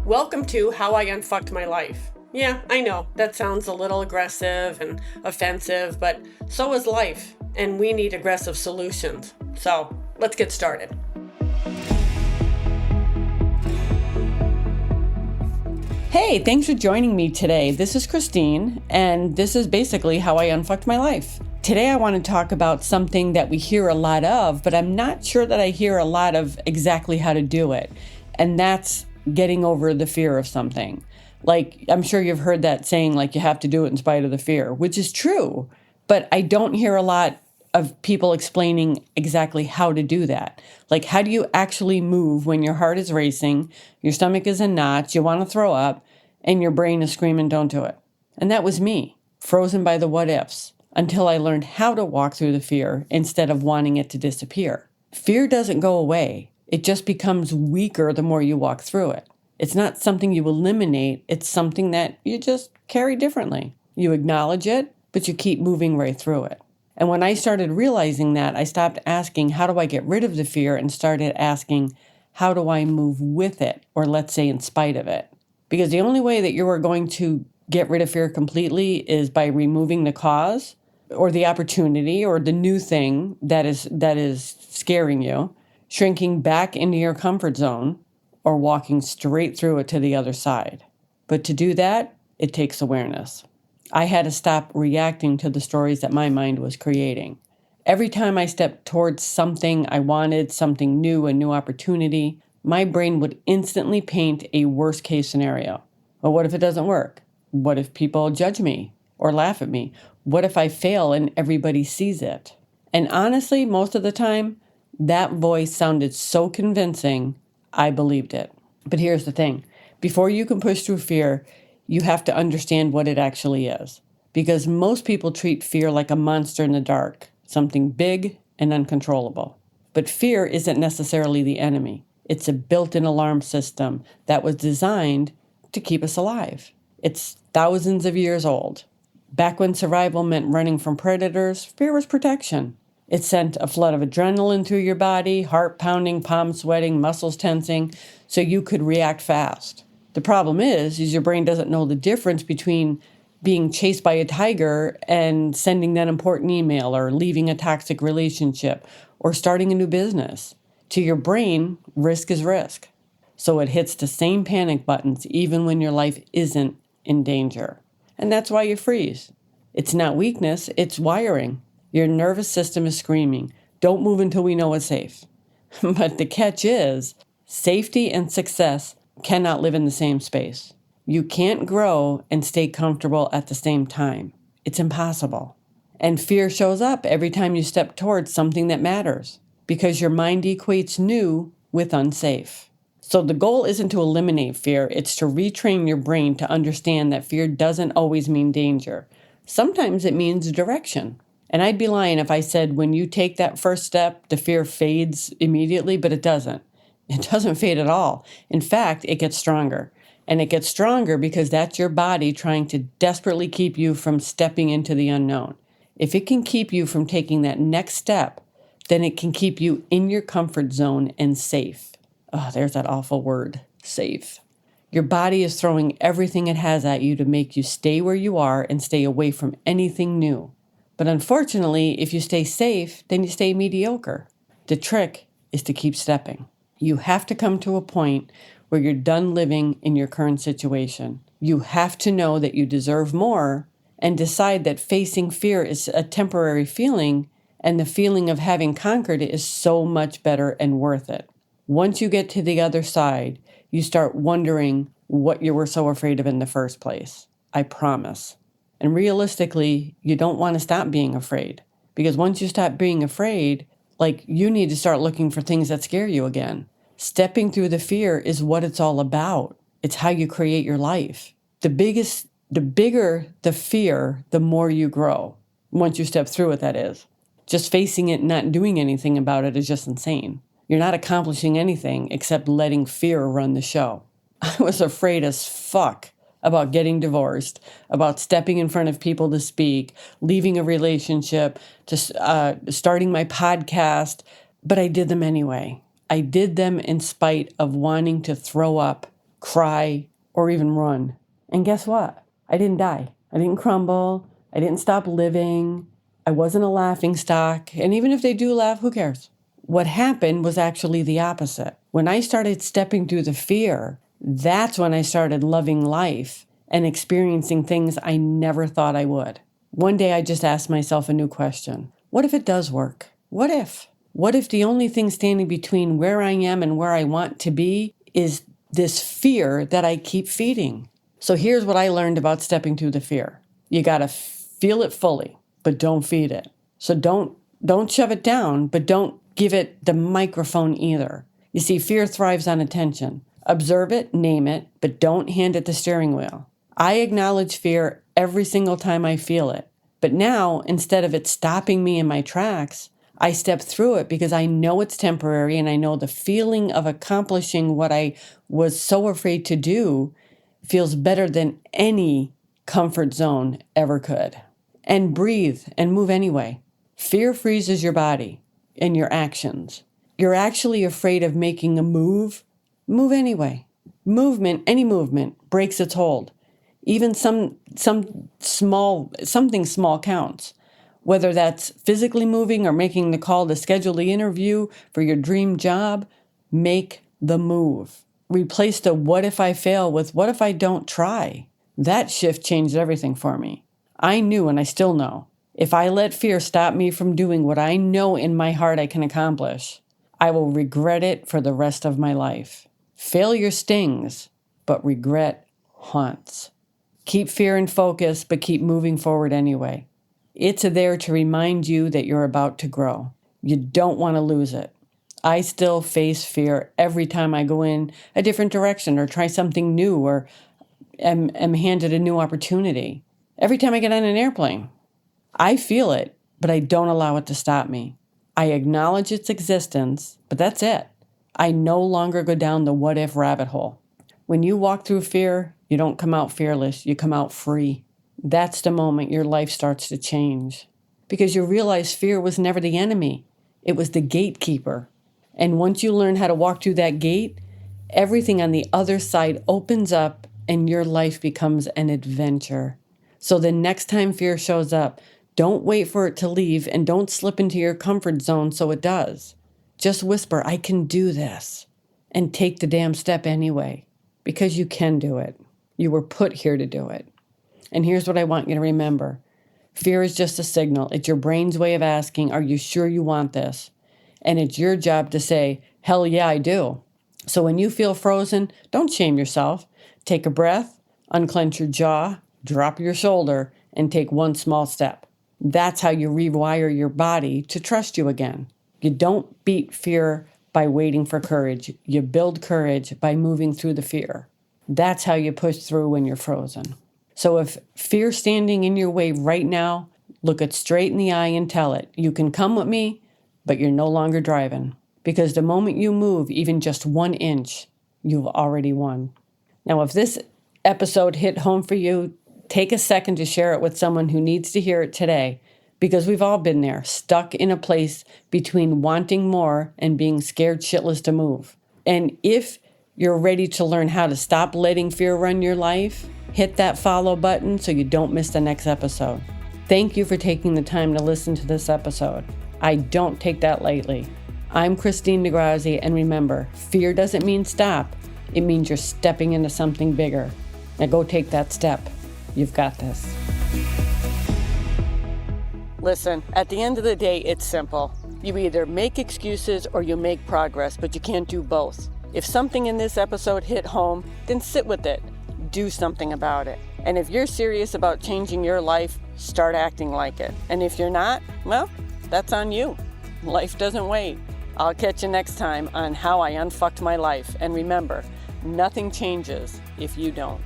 Welcome to How I Unfucked My Life. Yeah, I know, that sounds a little aggressive and offensive, but so is life, and we need aggressive solutions. So, let's get started. Hey, thanks for joining me today. This is Christine, and this is basically how I unfucked my life. Today I want to talk about something that we hear a lot of, but I'm not sure that I hear a lot of exactly how to do it, and that's getting over the fear of something. Like, I'm sure you've heard that saying, like, you have to do it in spite of the fear, which is true, but I don't hear a lot of people explaining exactly how to do that. Like, how do you actually move when your heart is racing, your stomach is in knots, you want to throw up, and your brain is screaming, don't do it. And that was me, frozen by the what ifs, until I learned how to walk through the fear instead of wanting it to disappear. Fear doesn't go away. It just becomes weaker the more you walk through it. It's not something you eliminate. It's something that you just carry differently. You acknowledge it, but you keep moving right through it. And when I started realizing that, I stopped asking, how do I get rid of the fear, and started asking, how do I move with it, or let's say in spite of it? Because the only way that you are going to get rid of fear completely is by removing the cause or the opportunity or the new thing that is scaring you, shrinking back into your comfort zone, or walking straight through it to the other side. But to do that, it takes awareness. I had to stop reacting to the stories that my mind was creating. Every time I stepped towards something I wanted, something new, a new opportunity, my brain would instantly paint a worst case scenario. Well, what if it doesn't work? What if people judge me or laugh at me? What if I fail and everybody sees it? And honestly, most of the time, that voice sounded so convincing, I believed it. But here's the thing. Before you can push through fear, you have to understand what it actually is. Because most people treat fear like a monster in the dark, something big and uncontrollable. But fear isn't necessarily the enemy. It's a built-in alarm system that was designed to keep us alive. It's thousands of years old. Back when survival meant running from predators, fear was protection. It sent a flood of adrenaline through your body, heart pounding, palms sweating, muscles tensing, so you could react fast. The problem is your brain doesn't know the difference between being chased by a tiger and sending that important email, or leaving a toxic relationship, or starting a new business. To your brain, risk is risk. So it hits the same panic buttons even when your life isn't in danger. And that's why you freeze. It's not weakness, it's wiring. Your nervous system is screaming, don't move until we know it's safe. But the catch is, safety and success cannot live in the same space. You can't grow and stay comfortable at the same time. It's impossible. And fear shows up every time you step towards something that matters, because your mind equates new with unsafe. So the goal isn't to eliminate fear, it's to retrain your brain to understand that fear doesn't always mean danger. Sometimes it means direction. And I'd be lying if I said when you take that first step, the fear fades immediately, but it doesn't. It doesn't fade at all. In fact, it gets stronger. And it gets stronger because that's your body trying to desperately keep you from stepping into the unknown. If it can keep you from taking that next step, then it can keep you in your comfort zone and safe. Oh, there's that awful word, safe. Your body is throwing everything it has at you to make you stay where you are and stay away from anything new. But unfortunately, if you stay safe, then you stay mediocre. The trick is to keep stepping. You have to come to a point where you're done living in your current situation. You have to know that you deserve more and decide that facing fear is a temporary feeling, and the feeling of having conquered it is so much better and worth it. Once you get to the other side, you start wondering what you were so afraid of in the first place. I promise. And realistically, you don't want to stop being afraid. Because once you stop being afraid, you need to start looking for things that scare you again. Stepping through the fear is what it's all about. It's how you create your life. The bigger the fear, the more you grow. Once you step through it, that is. Just facing it and not doing anything about it is just insane. You're not accomplishing anything except letting fear run the show. I was afraid as fuck about getting divorced, about stepping in front of people to speak, leaving a relationship, to starting my podcast, but I did them anyway. I did them in spite of wanting to throw up cry, or even run. And guess what? I didn't die. I didn't crumble. I didn't stop living. I wasn't a laughing stock. And even if they do laugh, who cares? What happened was actually the opposite. When I started stepping through the fear, that's when I started loving life and experiencing things I never thought I would. One day I just asked myself a new question. What if it does work? What if? What if the only thing standing between where I am and where I want to be is this fear that I keep feeding? So here's what I learned about stepping through the fear. You got to feel it fully, but don't feed it. So don't shove it down, but don't give it the microphone either. You see, fear thrives on attention. Observe it, name it, but don't hand it the steering wheel. I acknowledge fear every single time I feel it. But now, instead of it stopping me in my tracks, I step through it because I know it's temporary and I know the feeling of accomplishing what I was so afraid to do feels better than any comfort zone ever could. And breathe and move anyway. Fear freezes your body and your actions. You're actually afraid of making a move. Move anyway. Any movement breaks its hold. Even something small counts. Whether that's physically moving or making the call to schedule the interview for your dream job, make the move. Replace the what if I fail with what if I don't try. That shift changed everything for me. I knew, and I still know, if I let fear stop me from doing what I know in my heart I can accomplish, I will regret it for the rest of my life. Failure stings, but regret haunts. Keep fear in focus, but keep moving forward anyway. It's there to remind you that you're about to grow. You don't want to lose it. I still face fear every time I go in a different direction or try something new or am handed a new opportunity. Every time I get on an airplane, I feel it, but I don't allow it to stop me. I acknowledge its existence, but that's it. I no longer go down the what if rabbit hole. When you walk through fear, you don't come out fearless, you come out free. That's the moment your life starts to change. Because you realize fear was never the enemy. It was the gatekeeper. And once you learn how to walk through that gate, everything on the other side opens up and your life becomes an adventure. So the next time fear shows up, don't wait for it to leave and don't slip into your comfort zone so it does. Just whisper, I can do this, and take the damn step anyway, because you can do it. You were put here to do it. And here's what I want you to remember. Fear is just a signal. It's your brain's way of asking, are you sure you want this? And it's your job to say, hell yeah, I do. So when you feel frozen, don't shame yourself. Take a breath, unclench your jaw, drop your shoulder, and take one small step. That's how you rewire your body to trust you again. You don't beat fear by waiting for courage. You build courage by moving through the fear. That's how you push through when you're frozen. So if fear's standing in your way right now, look it straight in the eye and tell it, you can come with me, but you're no longer driving. Because the moment you move even just 1 inch, you've already won. Now, if this episode hit home for you, take a second to share it with someone who needs to hear it today. Because we've all been there, stuck in a place between wanting more and being scared shitless to move. And if you're ready to learn how to stop letting fear run your life, hit that follow button so you don't miss the next episode. Thank you for taking the time to listen to this episode. I don't take that lightly. I'm Christine DeGrazzi, and remember, fear doesn't mean stop. It means you're stepping into something bigger. Now go take that step. You've got this. Listen, at the end of the day, it's simple. You either make excuses or you make progress, but you can't do both. If something in this episode hit home, then sit with it. Do something about it. And if you're serious about changing your life, start acting like it. And if you're not, well, that's on you. Life doesn't wait. I'll catch you next time on How I Unfucked My Life. And remember, nothing changes if you don't.